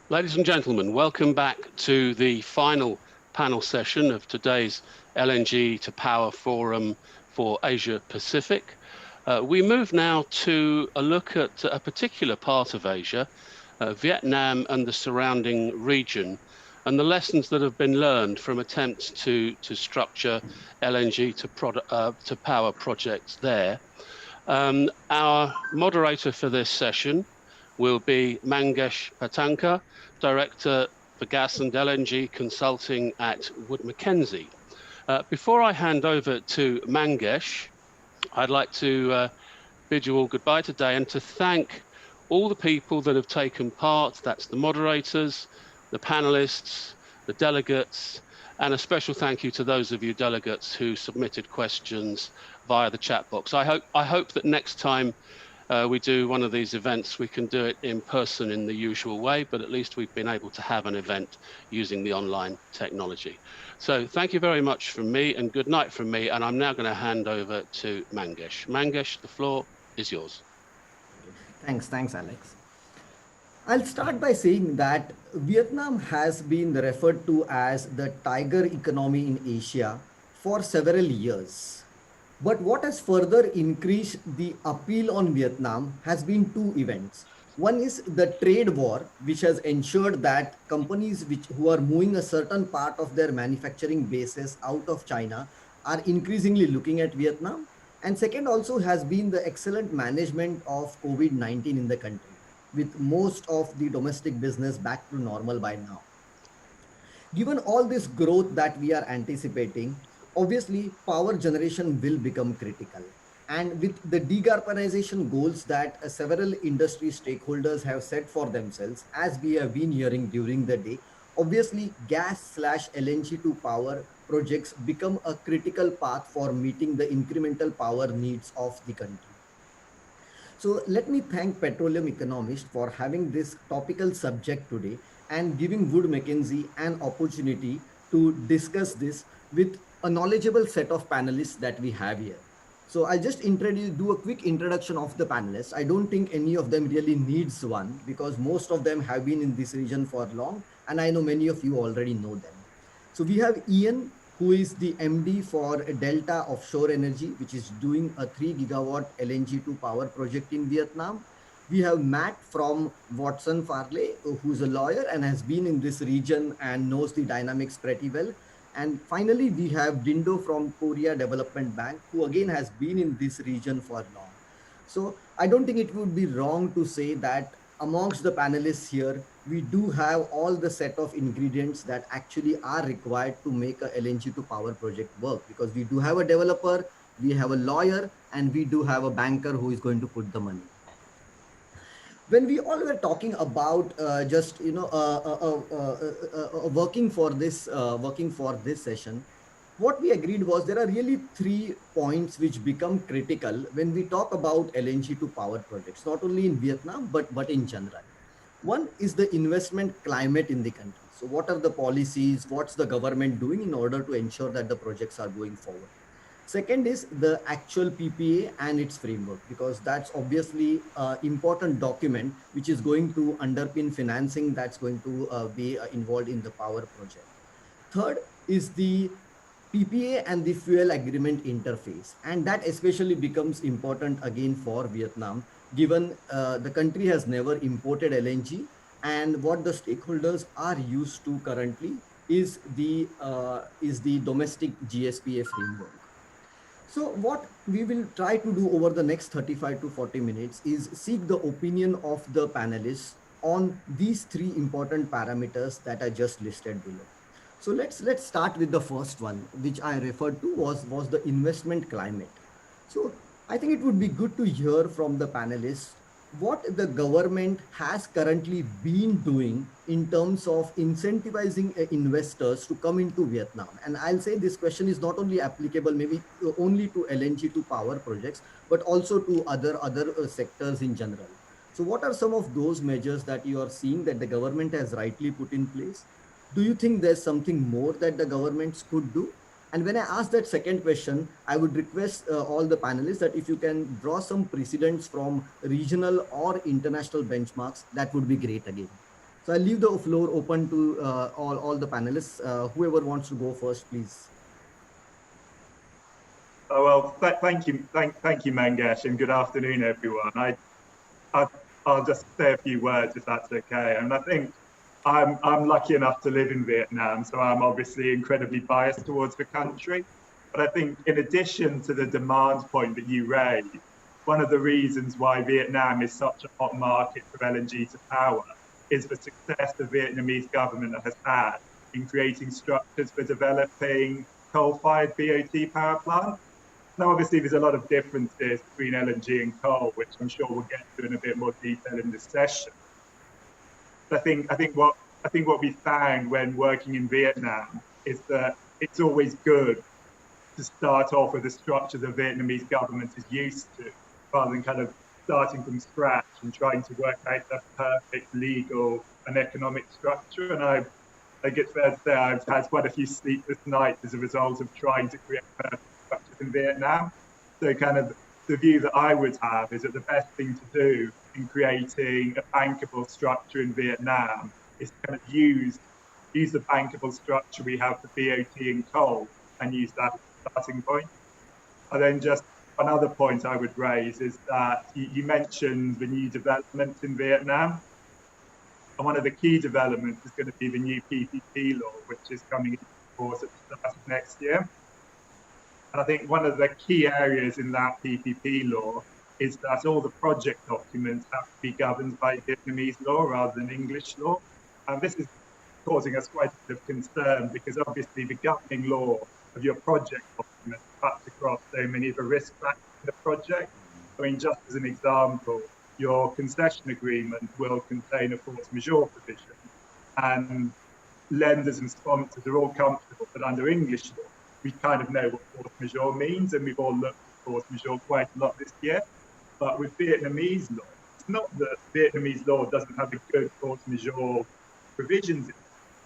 Ladies and gentlemen, welcome back to the final panel session of today's LNG-to-power forum for Asia Pacific. We move now to a look at a particular part of Asia, Vietnam and the surrounding region, and the lessons that have been learned from attempts to structure LNG-to-power projects there. Our moderator for this session will be Mangesh Patankar, Director for Gas and LNG Consulting at Wood Mackenzie. Before I hand over to Mangesh, I'd like to bid you all goodbye today and to thank all the people that have taken part. That's the moderators, the panelists, the delegates, and a special thank you to those of you delegates who submitted questions via the chat box. I hope that next time we do one of these events, we can do it in person in the usual way, but at least we've been able to have an event using the online technology. So thank you very much from me and good night from me. And I'm now going to hand over to Mangesh. Mangesh, the floor is yours. Thanks, Alex. I'll start by saying that Vietnam has been referred to as the tiger economy in Asia for several years. But what has further increased the appeal on Vietnam has been two events. One is the trade war, which has ensured that companies who are moving a certain part of their manufacturing bases out of China are increasingly looking at Vietnam. And second also has been the excellent management of COVID-19 in the country, with most of the domestic business back to normal by now. Given all this growth that we are anticipating, obviously power generation will become critical. And with the decarbonization goals that several industry stakeholders have set for themselves, as we have been hearing during the day, obviously gas/LNG to power projects become a critical path for meeting the incremental power needs of the country. So let me thank petroleum economists for having this topical subject today and giving Wood Mackenzie an opportunity to discuss this with a knowledgeable set of panelists that we have here. So I'll just do a quick introduction of the panelists. I don't think any of them really needs one because most of them have been in this region for long and I know many of you already know them. So we have Nguyen, who is the MD for Delta Offshore Energy, which is doing a 3 gigawatt LNG to power project in Vietnam. We have Matt from Watson Farley, who's a lawyer and has been in this region and knows the dynamics pretty well. And finally, we have Dindo from Korea Development Bank, who again has been in this region for long. So I don't think it would be wrong to say that amongst the panelists here, we do have all the set of ingredients that actually are required to make a LNG to power project work, because we do have a developer, we have a lawyer, and we do have a banker who is going to put the money. When we all were talking about working for this session, what we agreed was there are really 3 points which become critical when we talk about LNG to power projects, not only in Vietnam, but in general. One is the investment climate in the country. So what are the policies, what's the government doing in order to ensure that the projects are going forward? Second is the actual PPA and its framework, because that's obviously an important document which is going to underpin financing that's going to be involved in the power project. Third is the PPA and the fuel agreement interface, and that especially becomes important again for Vietnam, given the country has never imported LNG, and what the stakeholders are used to currently is the domestic GSPA framework. So what we will try to do over the next 35 to 40 minutes is seek the opinion of the panelists on these 3 important parameters that I just listed below. So let's start with the first one, which I referred to was the investment climate. So I think it would be good to hear from the panelists what the government has currently been doing in terms of incentivizing investors to come into Vietnam. And I'll say this question is not only applicable maybe only to LNG to power projects, but also to other sectors in general. So what are some of those measures that you are seeing that the government has rightly put in place? Do you think there's something more that the governments could do? And when I ask that second question, I would request all the panelists that if you can draw some precedents from regional or international benchmarks, that would be great again. So I'll leave the floor open to all the panelists. Whoever wants to go first, please. Oh, well, thank you, Mangesh, and good afternoon, everyone. I, I'll just say a few words if that's okay. And I think I'm lucky enough to live in Vietnam, so I'm obviously incredibly biased towards the country. But I think in addition to the demand point that you raised, one of the reasons why Vietnam is such a hot market for LNG to power is the success the Vietnamese government has had in creating structures for developing coal-fired BOT power plants. Now, obviously, there's a lot of differences between LNG and coal, which I'm sure we'll get to in a bit more detail in this session. But I think what we found when working in Vietnam is that it's always good to start off with a structure the Vietnamese government is used to, rather than kind of starting from scratch and trying to work out the perfect legal and economic structure. And I think it's fair to say I've had quite a few sleepless nights as a result of trying to create perfect structures in Vietnam. So kind of the view that I would have is that the best thing to do in creating a bankable structure in Vietnam is to kind of use the bankable structure we have for BOT and coal and use that as a starting point. And then just another point I would raise is that you mentioned the new developments in Vietnam. And one of the key developments is going to be the new PPP law, which is coming into force at the start of next year. And I think one of the key areas in that PPP law is that all the project documents have to be governed by Vietnamese law rather than English law. And this is causing us quite a bit of concern because obviously the governing law of your project documents cuts across so many of the risk factors in the project. I mean, just as an example, your concession agreement will contain a force majeure provision, and lenders and sponsors are all comfortable that under English law, we kind of know what force majeure means, and we've all looked at force majeure quite a lot this year. But with Vietnamese law, it's not that Vietnamese law doesn't have a good force majeure provisions in it.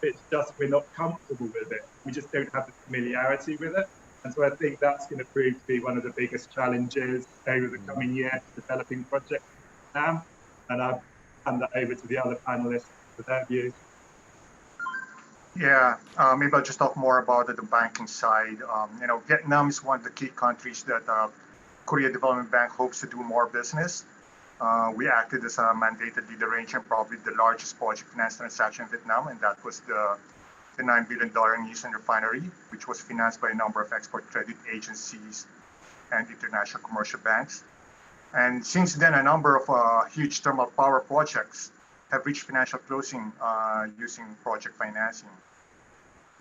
It's just we're not comfortable with it. We just don't have the familiarity with it. And so I think that's going to prove to be one of the biggest challenges over the coming year to developing projects now. And I'll hand that over to the other panelists for their views. Yeah, maybe I'll just talk more about the banking side. Vietnam is one of the key countries that Korea Development Bank hopes to do more business. We acted as a mandated lead arranger, probably the largest project finance transaction in Vietnam, and that was the $9 billion Nguyen refinery, which was financed by a number of export credit agencies and international commercial banks. And since then, a number of huge thermal power projects have reached financial closing using project financing.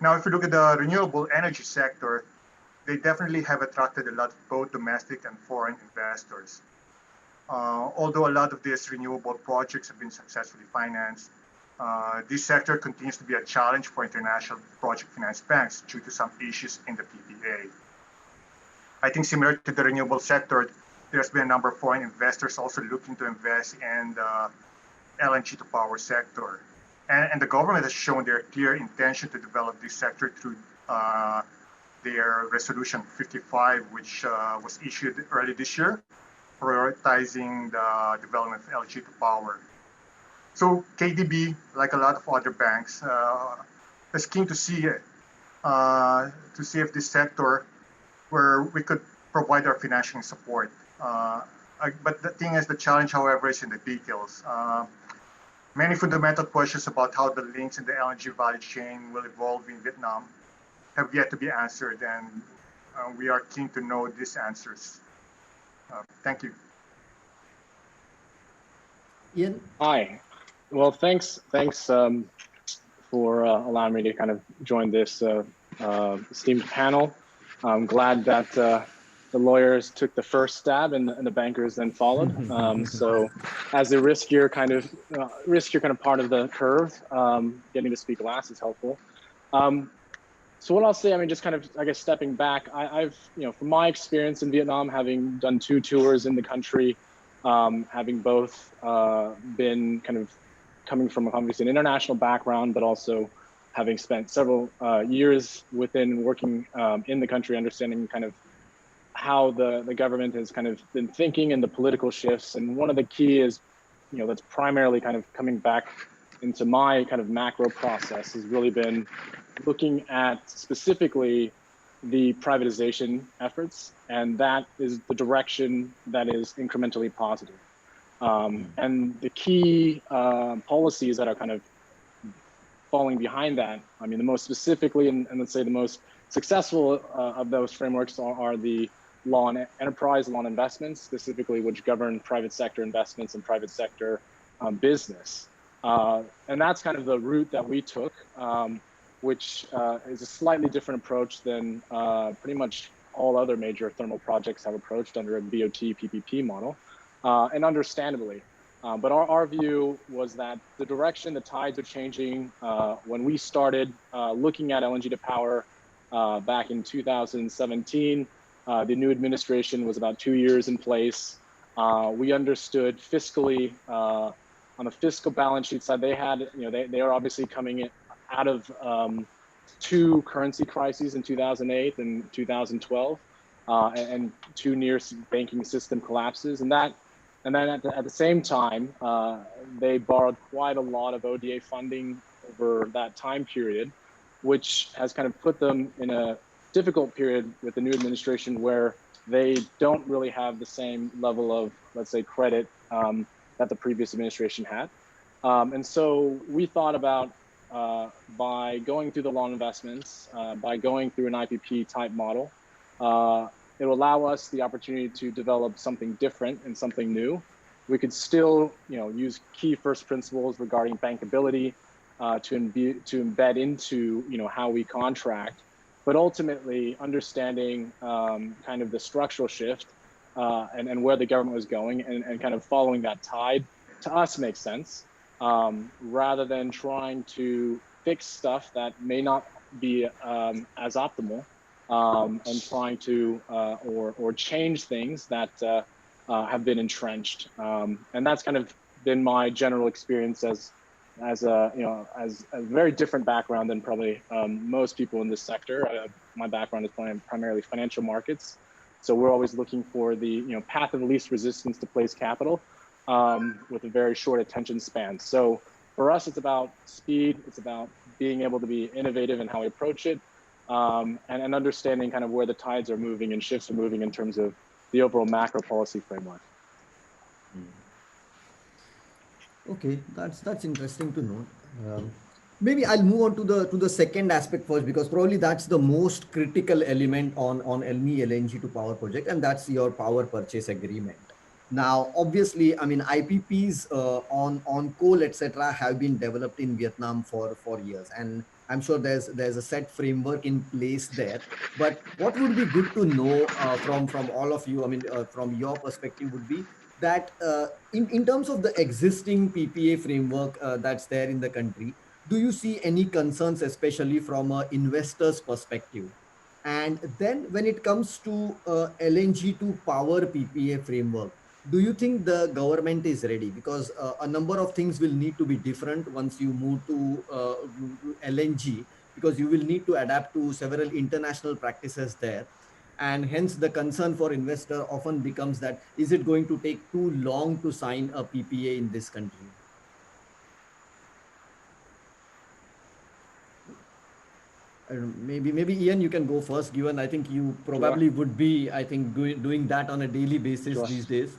Now, if you look at the renewable energy sector, they definitely have attracted a lot of both domestic and foreign investors. Although a lot of these renewable projects have been successfully financed, this sector continues to be a challenge for international project finance banks due to some issues in the PPA. I think similar to the renewable sector, there's been a number of foreign investors also looking to invest in the LNG-to-power sector. And the government has shown their clear intention to develop this sector through their Resolution 55, which was issued early this year, prioritizing the development of LNG-to-power. So KDB, like a lot of other banks, is keen to see if this sector where we could provide our financial support. But the thing is, the challenge, however, is in the details. Many fundamental questions about how the links in the LNG value chain will evolve in Vietnam have yet to be answered, and we are keen to know these answers. Thank you. Ian? Hi. Well, thanks for allowing me to kind of join this esteemed panel. I'm glad that the lawyers took the first stab and the bankers then followed. So as the riskier kind of part of the curve, getting to speak last is helpful. So what I'll say, I mean, just kind of, I guess, stepping back, I've, from my experience in Vietnam, having done 2 tours in the country, having both been kind of coming from obviously an international background, but also having spent several years within working in the country, understanding kind of how the government has kind of been thinking and the political shifts. And one of the key is, that's primarily kind of coming back into my kind of macro process has really been looking at specifically the privatization efforts, and that is the direction that is incrementally positive. And the key policies that are kind of falling behind that, I mean, the most specifically, and let's say the most successful of those frameworks are the law on enterprise, law on investments, specifically which govern private sector investments and private sector business. And that's kind of the route that we took, which is a slightly different approach than pretty much all other major thermal projects have approached under a BOT PPP model, and understandably. But our view was that the direction, the tides are changing. When we started looking at LNG-to-power back in 2017, the new administration was about 2 years in place. We understood fiscally, on the fiscal balance sheet side, they had, they are obviously coming in out of two currency crises in 2008 and 2012, and two near banking system collapses. And then at the same time, they borrowed quite a lot of ODA funding over that time period, which has kind of put them in a difficult period with the new administration where they don't really have the same level of, let's say, credit that the previous administration had. And so we thought about, by going through the law investments, by going through an IPP type model, it will allow us the opportunity to develop something different and something new. We could still, use key first principles regarding bankability to embed into, how we contract, but ultimately understanding kind of the structural shift and where the government was going, and kind of following that tide, to us makes sense, rather than trying to fix stuff that may not be as optimal, and trying to or change things that have been entrenched. And that's kind of been my general experience as a very different background than probably most people in this sector. My background is primarily financial markets, so we're always looking for the path of least resistance to place capital with a very short attention span. So for us, it's about speed. It's about being able to be innovative in how we approach it, and understanding kind of where the tides are moving and shifts are moving in terms of the overall macro policy framework. Okay, that's interesting to know. Maybe I'll move on to the second aspect first, because probably that's the most critical element on LNG-to-power project, and that's your power purchase agreement. Now, obviously, I mean, IPPs on coal, etc., have been developed in Vietnam for years, and I'm sure there's a set framework in place there. But what would be good to know from all of you, I mean, from your perspective, would be that in terms of the existing PPA framework that's there in the country, do you see any concerns, especially from an investor's perspective? And then when it comes to LNG-to-power PPA framework, do you think the government is ready? Because a number of things will need to be different once you move to LNG, because you will need to adapt to several international practices there. And hence the concern for investor often becomes that, is it going to take too long to sign a PPA in this country? Maybe Ian, you can go first, given I think you probably would be, I think, doing that on a daily basis these days.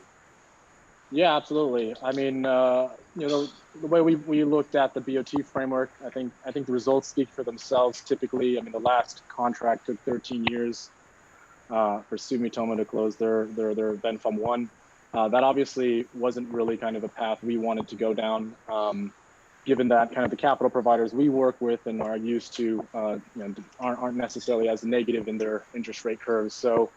Yeah, absolutely. I mean, the way we looked at the BOT framework, I think the results speak for themselves. Typically, I mean, the last contract took 13 years for Sumitomo to close their Ben Pham 1. That obviously wasn't really kind of a path we wanted to go down, given that kind of the capital providers we work with and are used to aren't necessarily as negative in their interest rate curves. So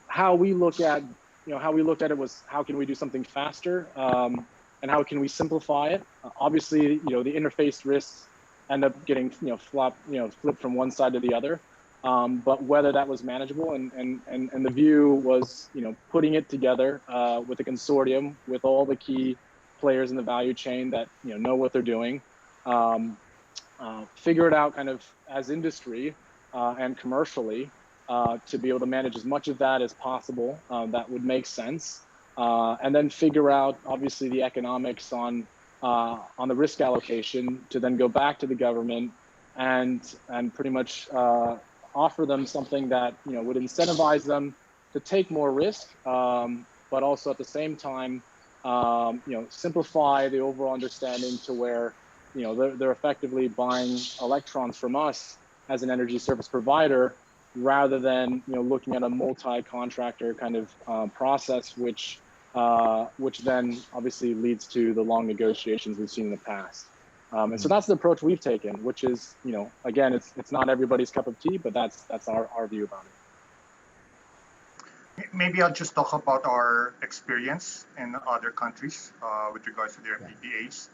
how we looked at it was, how can we do something faster, and how can we simplify it? Obviously, the interface risks end up getting flipped from one side to the other. But whether that was manageable, and the view was, putting it together with a consortium with all the key players in the value chain that know what they're doing, figure it out kind of as industry and commercially, to be able to manage as much of that as possible that would make sense, and then figure out obviously the economics on on the risk allocation to then go back to the government and pretty much offer them something that would incentivize them to take more risk, but also at the same time simplify the overall understanding to where they're effectively buying electrons from us as an energy service provider, rather than looking at a multi-contractor kind of process, which then obviously leads to the long negotiations we've seen in the past. And so that's the approach we've taken, which is, again, it's not everybody's cup of tea, but that's our view about it. Maybe I'll just talk about our experience in other countries with regards to their PPAs.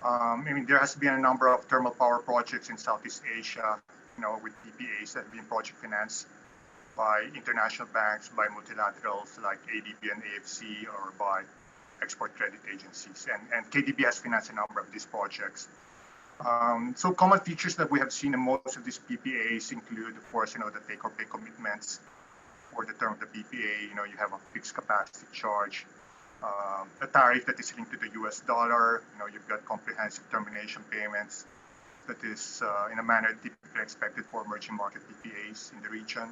I mean, there has been a number of thermal power projects in Southeast Asia, with PPAs that have been project financed by international banks, by multilaterals like ADB and AFC, or by export credit agencies. And KDB has financed a number of these projects. So common features that we have seen in most of these PPAs include, of course, the take-or-pay commitments. For the term of the PPA, you have a fixed capacity charge, a tariff that is linked to the US dollar. You've got comprehensive termination payments that is in a manner typically expected for emerging market PPAs in the region.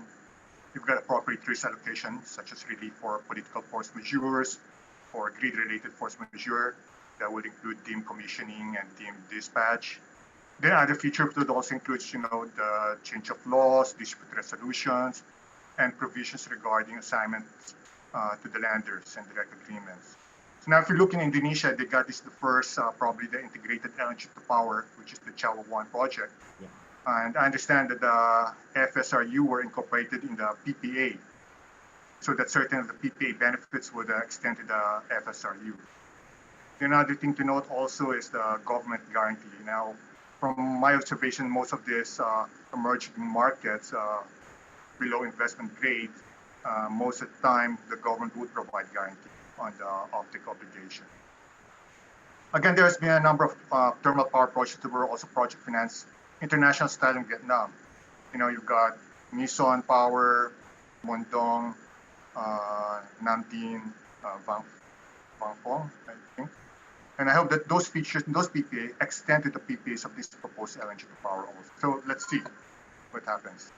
You've got appropriate risk allocation, such as relief for political force majeure or grid-related force majeure. That would include deemed commissioning and deemed dispatch. Then other features would also include, the change of laws, dispute resolutions, and provisions regarding assignments to the lenders and direct agreements. So now if you look in Indonesia, they got this the first, probably the integrated LNG-to-power, which is the Jawa 1 project. Yeah. And I understand that the FSRU were incorporated in the PPA, so that certain of the PPA benefits would extend to the FSRU. Another thing to note also is the government guarantee. Now, from my observation, most of these emerging markets, below investment grade, most of the time the government would provide guarantee on the offtake obligation. Again, there's been a number of thermal power projects that were also project financed international style in Vietnam. You've got Nison Power, Mondong, Nam Dinh, Vang Phong, I think. And I hope that those features, those PPA, extend to the PPAs of this proposed LNG-to-power also. So let's see what happens.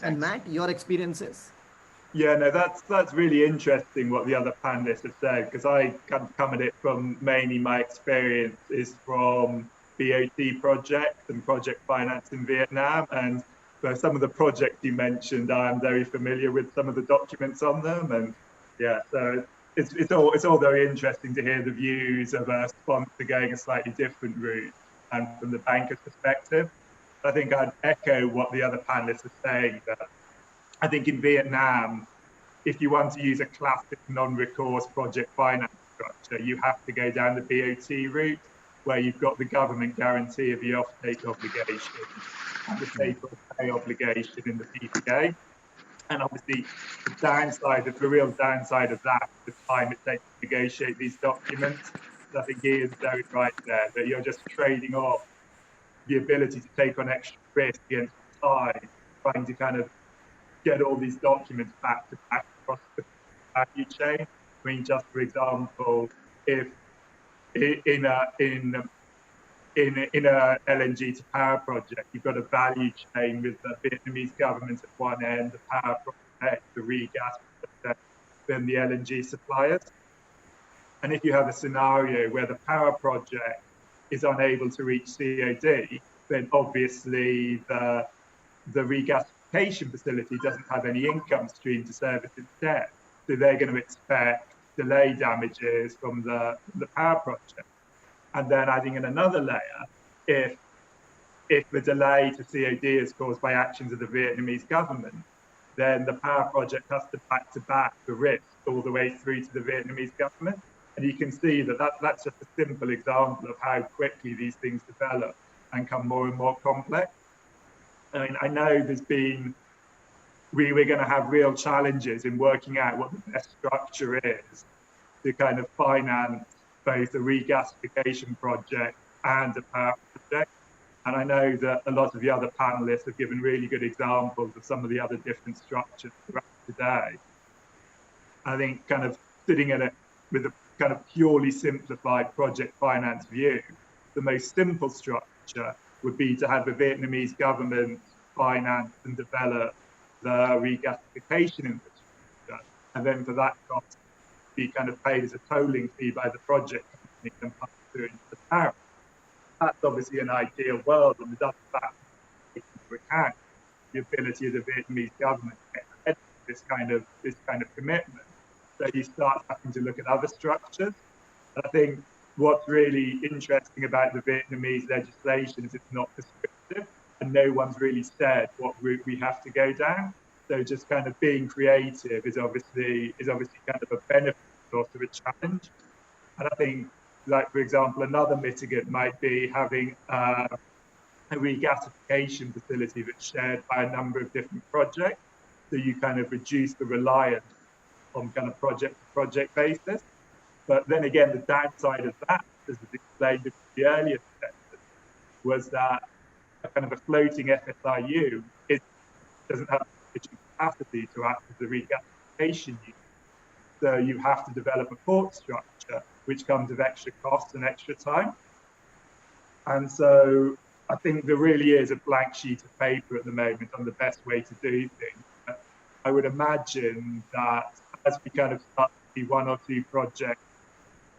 And Matt, your experiences? Yeah, no, that's really interesting what the other panelists have said, because I kind of come at it from mainly my experience is from BOT projects and project finance in Vietnam. And for some of the projects you mentioned, I'm very familiar with some of the documents on them. And yeah, so it's all very interesting to hear the views of a sponsor going a slightly different route and from the banker's perspective. I think I'd echo what the other panelists are saying, that I think in Vietnam, if you want to use a classic non-recourse project finance structure, you have to go down the BOT route, where you've got the government guarantee of the offtake obligation and the take-or-pay obligation in the PPA. And obviously, the real downside of that is the time it takes to negotiate these documents. So I think Ian's very right there, that you're just trading off the ability to take on extra risk against time, trying to kind of get all these documents back to back across the value chain. I mean, just for example, if in a LNG-to-power project, you've got a value chain with the Vietnamese government at one end, the power project, the regas project, then the LNG suppliers. And if you have a scenario where the power project is unable to reach COD, then obviously the regasification facility doesn't have any income stream to service its debt. So they're going to expect delay damages from the power project. And then adding in another layer, if the delay to COD is caused by actions of the Vietnamese government, then the power project has to back the risk all the way through to the Vietnamese government. And you can see that that's just a simple example of how quickly these things develop and become more and more complex. I mean, I know we're going to have real challenges in working out what the best structure is to kind of finance both a regasification project and a power project. And I know that a lot of the other panelists have given really good examples of some of the other different structures throughout today. I think kind of sitting in it with a kind of purely simplified project finance view, the most simple structure would be to have the Vietnamese government finance and develop the regasification infrastructure, and then for that cost be kind of paid as a tolling fee by the project company and pass through into the tariff. That's obviously an ideal world, and it doesn't factor into account the ability of the Vietnamese government to get ahead of this kind of commitment. So you start having to look at other structures. And I think what's really interesting about the Vietnamese legislation is it's not prescriptive, and no one's really said what route we have to go down. So just kind of being creative is obviously kind of a benefit, but also a challenge. And I think, like for example, another mitigant might be having a regasification facility that's shared by a number of different projects. So you kind of reduce the reliance on kind of project basis. But then again, the downside of that, as was explained in the earlier session, was that a kind of a floating FSRU doesn't have sufficient capacity to act as a regasification unit. So you have to develop a port structure, which comes with extra costs and extra time. And so I think there really is a blank sheet of paper at the moment on the best way to do things. But I would imagine that as we kind of start to see one or two projects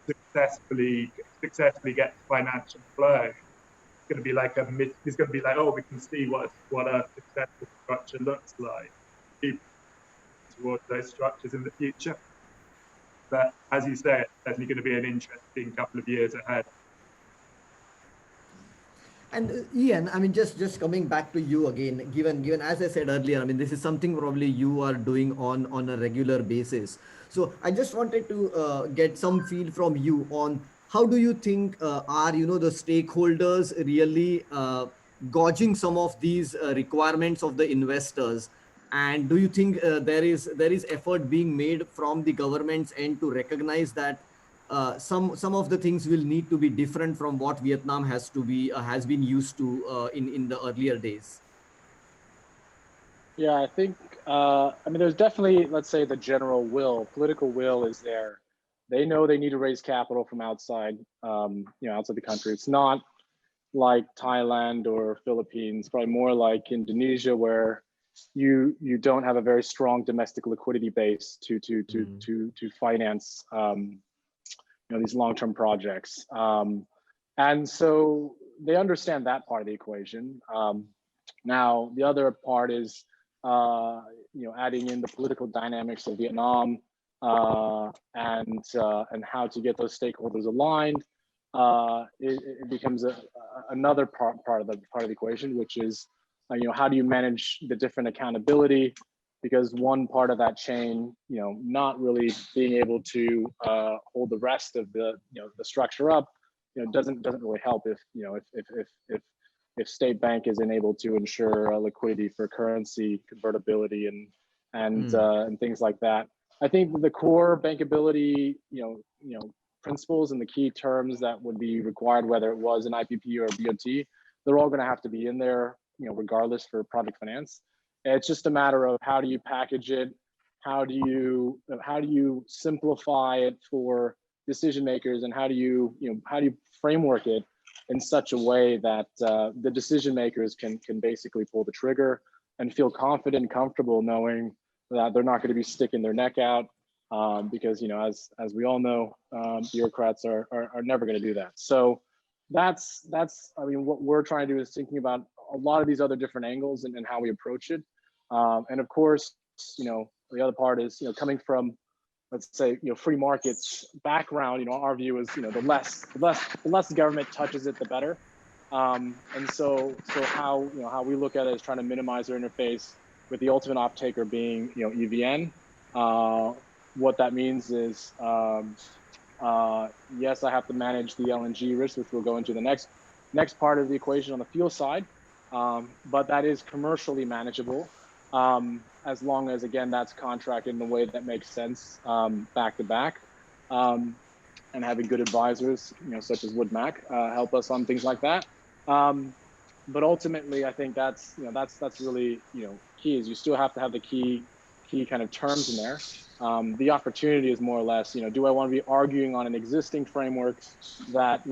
successfully get financial flow, it's going to be like oh, we can see what a successful structure looks like towards those structures in the future. But as you say, it's definitely going to be an interesting couple of years ahead. And Ian, I mean, just coming back to you again, given as I said earlier, I mean, this is something probably you are doing on a regular basis. So I just wanted to get some feel from you on how do you think are the stakeholders really gauging some of these requirements of the investors, and do you think there is effort being made from the government's end to recognize that some of the things will need to be different from what Vietnam has been used to in the earlier days? Yeah, I think, I mean, there's definitely, let's say, the general political will is there. They know they need to raise capital from outside, outside the country. It's not like Thailand or Philippines, probably more like Indonesia, where you don't have a very strong domestic liquidity base to finance these long-term projects. And so they understand that part of the equation. Now, the other part is, adding in the political dynamics of Vietnam and how to get those stakeholders aligned. It becomes another part of the equation, which is, how do you manage the different accountability? Because one part of that chain, not really being able to hold the rest of the structure up, doesn't really help if State Bank isn't able to ensure liquidity for currency convertibility and things like that. I think the core bankability, principles and the key terms that would be required, whether it was an IPP or a BOT, they're all going to have to be in there, regardless for project finance. It's just a matter of how do you package it, how do you simplify it for decision makers, and how do you framework it in such a way that the decision makers can basically pull the trigger and feel confident and comfortable knowing that they're not going to be sticking their neck out, because as we all know, bureaucrats are never going to do that. So that's I mean, what we're trying to do is thinking about a lot of these other different angles and how we approach it. And of course, the other part is, coming from, let's say, free markets background, our view is, the less the government touches it, the better. And so how we look at it is trying to minimize their interface with the ultimate off-taker being, EVN. What that means is, yes, I have to manage the LNG risk, which we'll go into the next part of the equation on the fuel side. But that is commercially manageable, as long as, again, that's contracted in a way that makes sense, back to back, and having good advisors, such as Wood Mac, help us on things like that. But ultimately, I think that's really, key is you still have to have the key key kind of terms in there. The opportunity is more or less, do I want to be arguing on an existing framework that,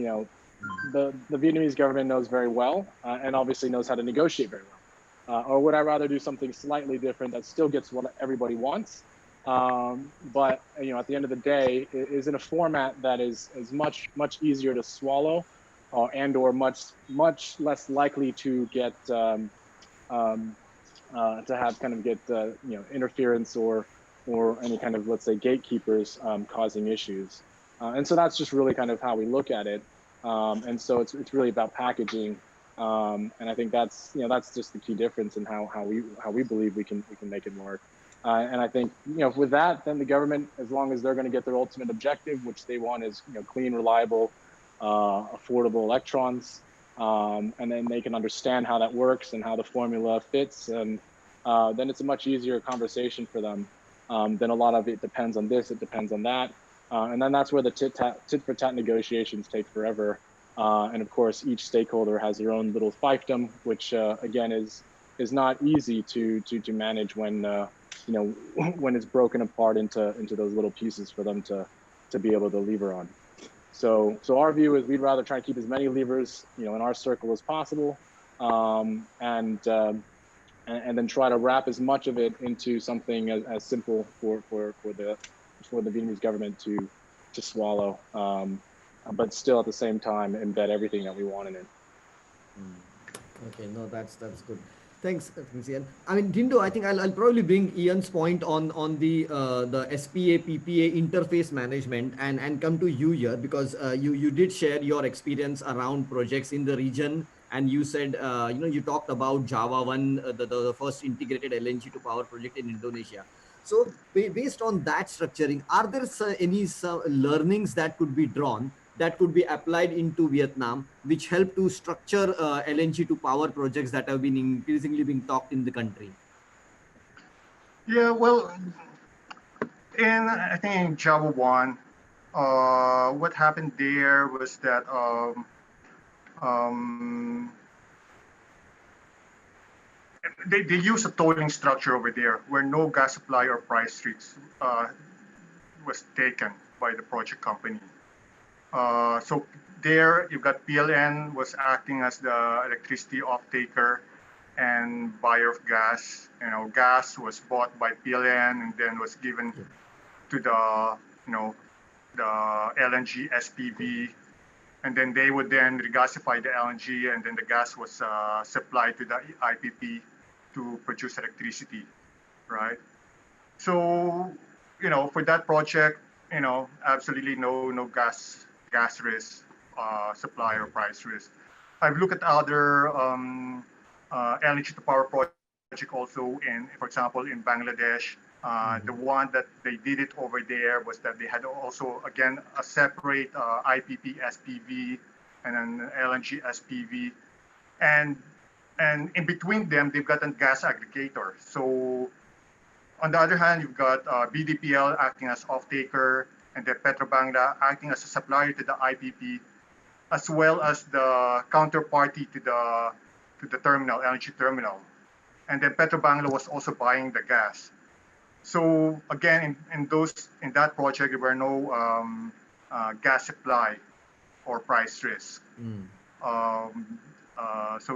the Vietnamese government knows very well and obviously knows how to negotiate very well? Or would I rather do something slightly different that still gets what everybody wants, but at the end of the day, is in a format that is much easier to swallow, and/or much less likely to get to have interference or any kind of, let's say, gatekeepers causing issues. And so that's just really kind of how we look at it. And so it's really about packaging. And I think that's just the key difference in how we believe we can make it work. And I think, with that, then the government, as long as they're going to get their ultimate objective, which they want is, clean, reliable, affordable electrons, and then they can understand how that works and how the formula fits, and then it's a much easier conversation for them. Then a lot of it depends on this, it depends on that. And then that's where the tit for tat negotiations take forever. And of course, each stakeholder has their own little fiefdom, which again is not easy to manage when when it's broken apart into those little pieces for them to be able to lever on. So our view is we'd rather try to keep as many levers in our circle as possible, and then try to wrap as much of it into something as simple for the Vietnamese government to swallow, but still at the same time embed everything that we want in it. Okay, no, that's good. Thanks, Ian. I mean, Dindo, I think I'll probably bring Ian's point on the SPA PPA interface management and come to you here, because you did share your experience around projects in the region, and you said you talked about Java 1, the first integrated LNG-to-power project in Indonesia. So based on that structuring, are there any learnings that could be drawn that could be applied into Vietnam, which help to structure LNG-to-power projects that have been increasingly being talked in the country? Yeah, well, I think in Java 1, what happened there was that they use a tolling structure over there where no gas supply or price risk was taken by the project company. So there you've got PLN was acting as the electricity off-taker and buyer of gas. Gas was bought by PLN and then was given to the LNG SPV, and then they would then regasify the LNG, and then the gas was supplied to the IPP to produce electricity, right? So for that project, absolutely no gas risk, supply or price risk. I've looked at other LNG-to-power project also for example, in Bangladesh. The one that they did it over there was that they had also, again, a separate IPP SPV and an LNG SPV. And in between them, they've got a gas aggregator. So on the other hand, you've got BDPL acting as off-taker, and then Petrobangla acting as a supplier to the IPP, as well as the counterparty to the terminal, LNG terminal. And then Petrobangla was also buying the gas. So again, in that project, there were no gas supply or price risk. So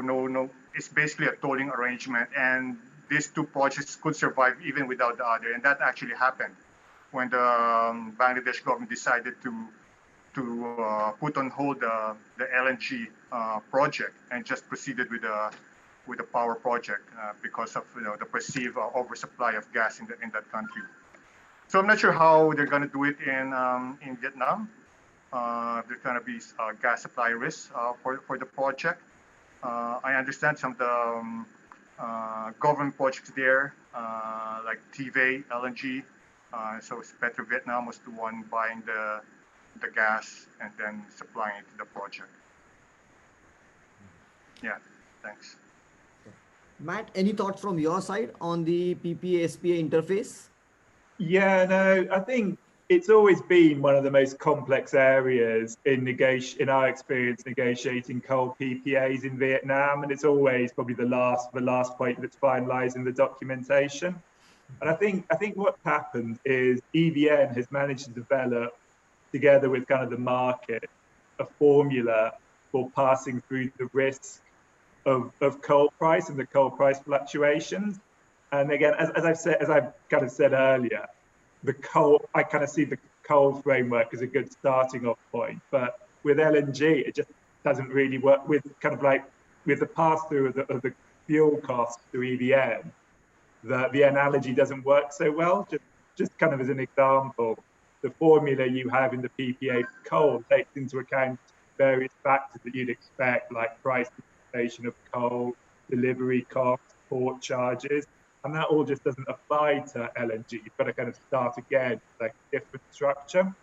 no, it's basically a tolling arrangement, and these two projects could survive even without the other, and that actually happened when the Bangladesh government decided to put on hold the LNG project and just proceeded with the power project because of the perceived oversupply of gas in that country. So I'm not sure how they're going to do it in Vietnam. There's going to be gas supply risks for the project. I understand some of the government projects there, like TVA, LNG. So Petro Vietnam was the one buying the gas and then supplying it to the project. Yeah, thanks. Matt, any thoughts from your side on the PPA-SPA interface? Yeah, no, I think it's always been one of the most complex areas in our experience negotiating coal PPAs in Vietnam, and it's always probably the last point that's finalising the documentation. And I think what's happened is EVN has managed to develop, together with kind of the market, a formula for passing through the risk of coal price and the coal price fluctuations. And again, as I've kind of said earlier, I kind of see the coal framework as a good starting off point. But with LNG, it just doesn't really work with kind of like with the pass through of the fuel costs to EVN. The analogy doesn't work so well. Just kind of as an example, the formula you have in the PPA for coal takes into account various factors that you'd expect, like price inflation of coal, delivery costs, port charges, and that all just doesn't apply to LNG. You've got to kind of start again, like a different structure.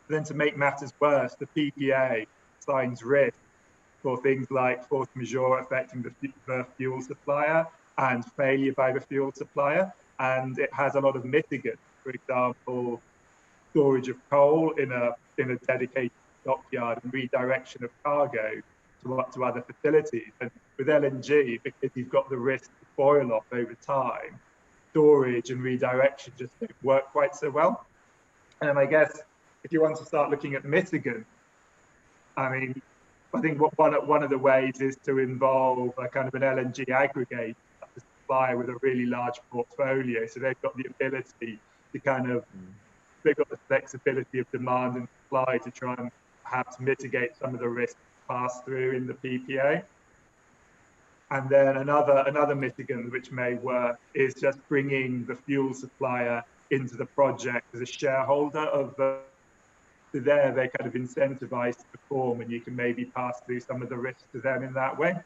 Then to make matters worse, the PPA assigns risk for things like force majeure affecting the fuel supplier and failure by the fuel supplier. And it has a lot of mitigants, for example, storage of coal in a dedicated dockyard and redirection of cargo to other facilities. And with LNG, because you've got the risk to boil off over time, storage and redirection just don't work quite so well. And I guess if you want to start looking at mitigants, I mean, I think one of the ways is to involve a kind of an LNG aggregate supplier with a really large portfolio. So they've got the ability to kind of, they've got the flexibility of demand and supply to try and perhaps mitigate some of the risk pass through in the PPA. And then another mitigant which may work is just bringing the fuel supplier into the project as a shareholder of so there they're kind of incentivized to perform, and you can maybe pass through some of the risk to them in that way.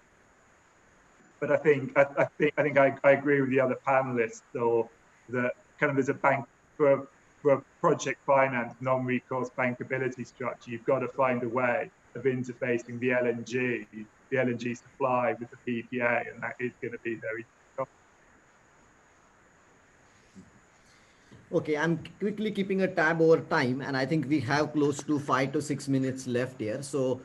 But I think I agree with the other panelists, or that kind of as a bank for a project finance non-recourse bankability structure, you've got to find a way of interfacing the LNG supply with the PPA, and that is going to be very difficult. Okay, I'm quickly keeping a tab over time, and I think we have close to 5 to 6 minutes left here. So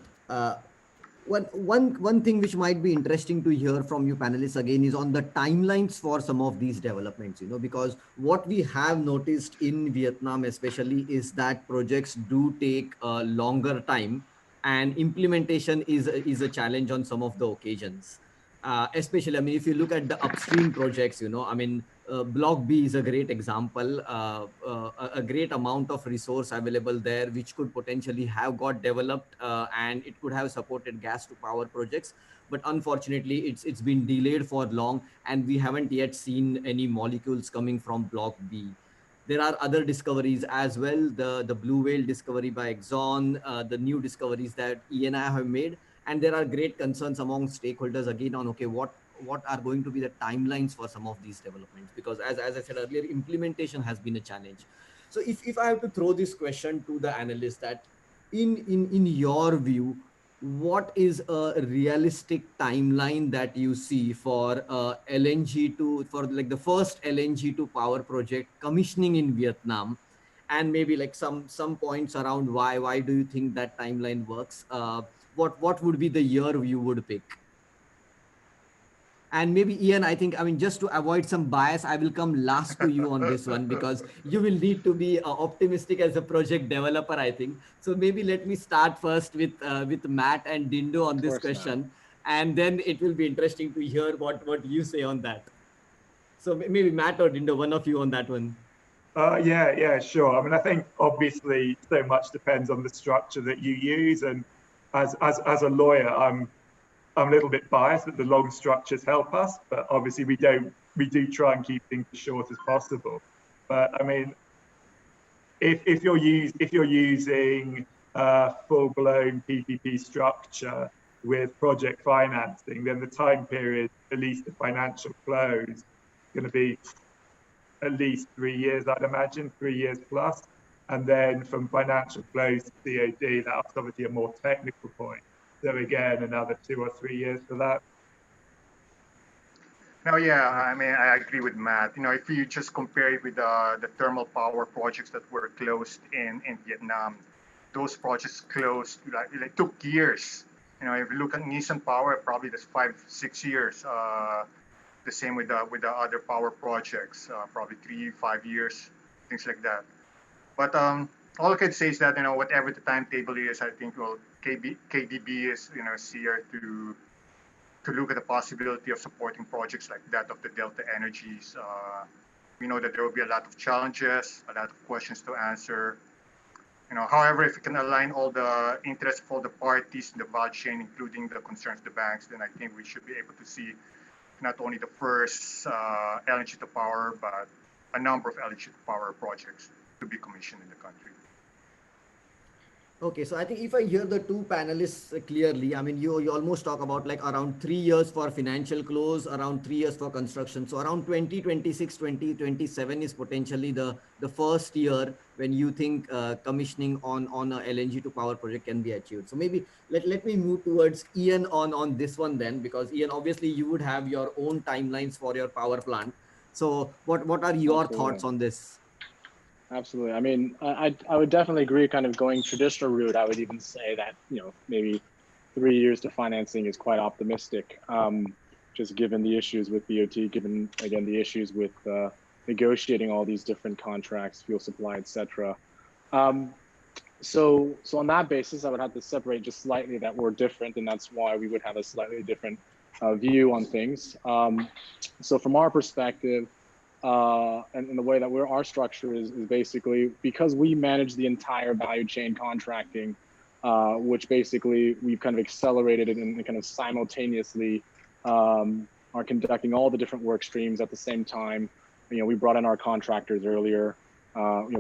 one thing which might be interesting to hear from you panelists again is on the timelines for some of these developments, because what we have noticed in Vietnam especially is that projects do take a longer time, and implementation is a challenge on some of the occasions. Especially, I mean, if you look at the upstream projects, I mean, Block B is a great example, a great amount of resource available there, which could potentially have got developed and it could have supported gas to power projects. But unfortunately, it's been delayed for long, and we haven't yet seen any molecules coming from Block B. There are other discoveries as well, the Blue Whale discovery by Exxon, the new discoveries that ENI have made. And there are great concerns among stakeholders again on, okay, what are going to be the timelines for some of these developments? Because as I said earlier, implementation has been a challenge. So if I have to throw this question to the analyst, that in your view, what is a realistic timeline that you see for for like the first LNG to power project commissioning in Vietnam? And maybe like some points around why do you think that timeline works? What would be the year you would pick? And maybe Ian, I mean, just to avoid some bias, I will come last to you on this one, because you will need to be optimistic as a project developer, I think. So maybe let me start first with Matt and Dindo on this question, and then it will be interesting to hear what you say on that. So maybe Matt or Dindo, one of you on that one. Yeah, sure. I mean, I think obviously so much depends on the structure that you use, and as a lawyer, I'm a little bit biased that the long structures help us, but obviously we do try and keep things as short as possible. But I mean, if you're using a full-blown PPP structure with project financing, then the time period, at least the financial close, is going to be at least 3 years, I'd imagine, 3 years plus. And then from financial close to COD, that's obviously a more technical point. So again, another 2 or 3 years for that. No, yeah, I mean, I agree with Matt. If you just compare it with the thermal power projects that were closed in Vietnam, those projects closed, like took years. If you look at Nissan Power, probably that's 5-6 years. The same with the other power projects, probably 3-5 years, things like that. But all I can say is that, whatever the timetable is, I think KDB is is here to look at the possibility of supporting projects like that of the Delta Energies. We know that there will be a lot of challenges, a lot of questions to answer. However, if we can align all the interests of all the parties in the value chain, including the concerns of the banks, then I think we should be able to see not only the first LNG-to-power, but a number of LNG-to-power projects to be commissioned in the country. Okay, so I think if I hear the two panelists clearly, I mean, you almost talk about like around 3 years for financial close, around 3 years for construction. So around 2026, 2027 is potentially the first year when you think commissioning on a LNG to power project can be achieved. So maybe let me move towards Ian on this one then, because Ian, obviously you would have your own timelines for your power plant. So what are your thoughts on this? Absolutely. I mean, I would definitely agree. Kind of going traditional route, I would even say that maybe 3 years to financing is quite optimistic. Just given the issues with BOT, given again the issues with negotiating all these different contracts, fuel supply, etc. So on that basis, I would have to separate just slightly that we're different, and that's why we would have a slightly different view on things. So from our perspective. And the way that our structure is basically because we manage the entire value chain contracting, which basically we've kind of accelerated it and kind of simultaneously are conducting all the different work streams at the same time. We brought in our contractors earlier.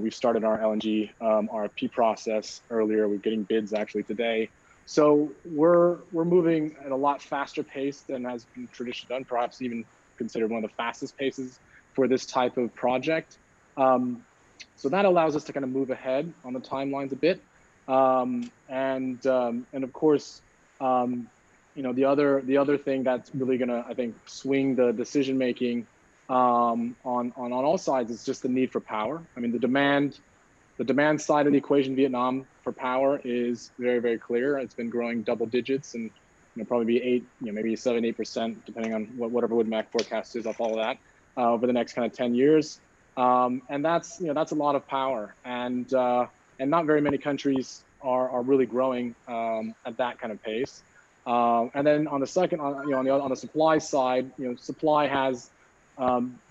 We've started our LNG RFP process earlier. We're getting bids actually today. So we're moving at a lot faster pace than has been traditionally done, perhaps even considered one of the fastest paces for this type of project. So that allows us to kind of move ahead on the timelines a bit. And of course, the other thing that's really gonna, I think, swing the decision making on all sides is just the need for power. I mean, the demand side of the equation, Vietnam for power is very, very clear. It's been growing double digits and probably be maybe 7-8%, depending on whatever WoodMac forecast is off all of that. Over the next kind of 10 years, and that's a lot of power, and not very many countries are really growing at that kind of pace. And then on the second, on the supply side, supply has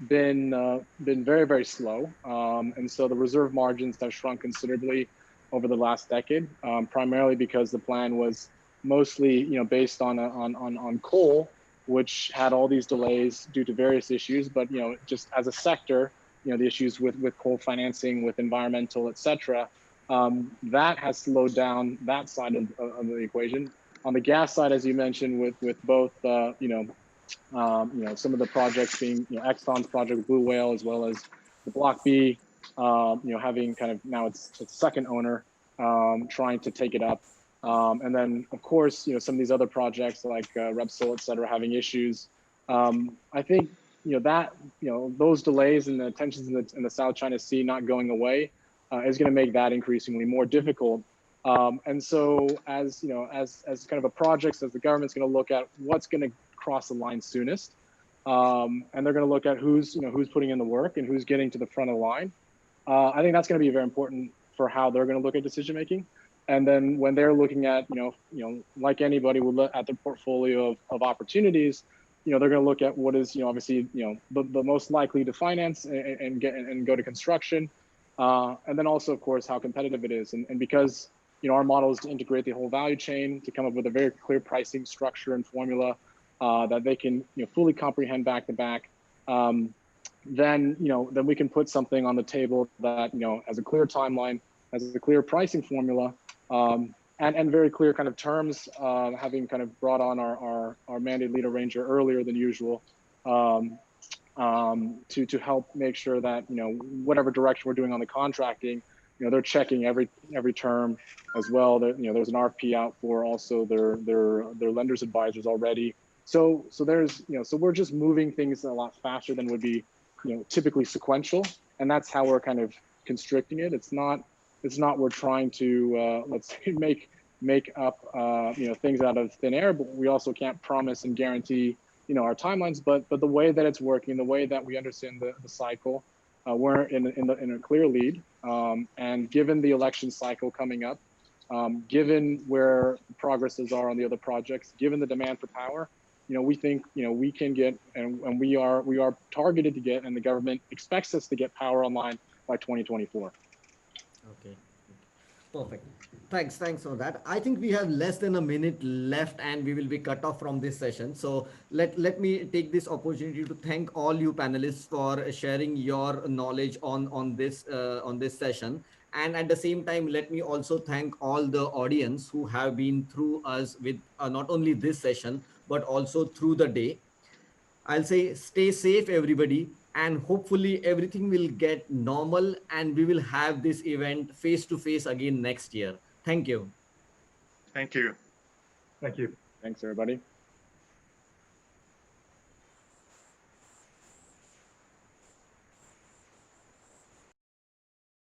been very, very slow, and so the reserve margins have shrunk considerably over the last decade, primarily because the plan was mostly based on coal, which had all these delays due to various issues. But just as a sector, the issues with coal financing, with environmental, etc., that has slowed down that side of the equation. On the gas side, as you mentioned, with both some of the projects being Exxon's project Blue Whale, as well as the Block B, having kind of now its second owner trying to take it up. And then, of course, some of these other projects like Repsol, et cetera, having issues. I think, those delays and the tensions in the South China Sea not going away is going to make that increasingly more difficult. And so as kind of a project, as the government's going to look at what's going to cross the line soonest, and they're going to look at who's putting in the work and who's getting to the front of the line. I think that's going to be very important for how they're going to look at decision making. And then when they're looking at, like anybody would look at their portfolio of opportunities, they're going to look at what is, obviously, the most likely to finance and go to construction. And then also, of course, how competitive it is. And because, our model is to integrate the whole value chain, to come up with a very clear pricing structure and formula that they can, fully comprehend back to back, then we can put something on the table that, has a clear timeline, has a clear pricing formula, and very clear kind of terms, having kind of brought on our mandate lead arranger earlier than usual, to help make sure that, whatever direction we're doing on the contracting, they're checking every term as well. That, there's an RFP out for also their lenders advisors already. So there's, so we're just moving things a lot faster than would be, typically sequential, and that's how we're kind of constricting it. It's not we're trying to let's say make up things out of thin air, but we also can't promise and guarantee our timelines, but the way that it's working, the way that we understand the cycle, we're in a clear lead. And given the election cycle coming up, given where progresses are on the other projects, given the demand for power, we think we can get, and we are targeted to get, and the government expects us to get power online by 2024. Okay. Perfect. Thanks for that. I think we have less than a minute left and we will be cut off from this session. So let me take this opportunity to thank all you panelists for sharing your knowledge on this session. And at the same time, let me also thank all the audience who have been through us with not only this session, but also through the day. I'll say stay safe, everybody, and hopefully everything will get normal and we will have this event face to face again next year. Thank you. Thank you. Thank you. Thanks, everybody.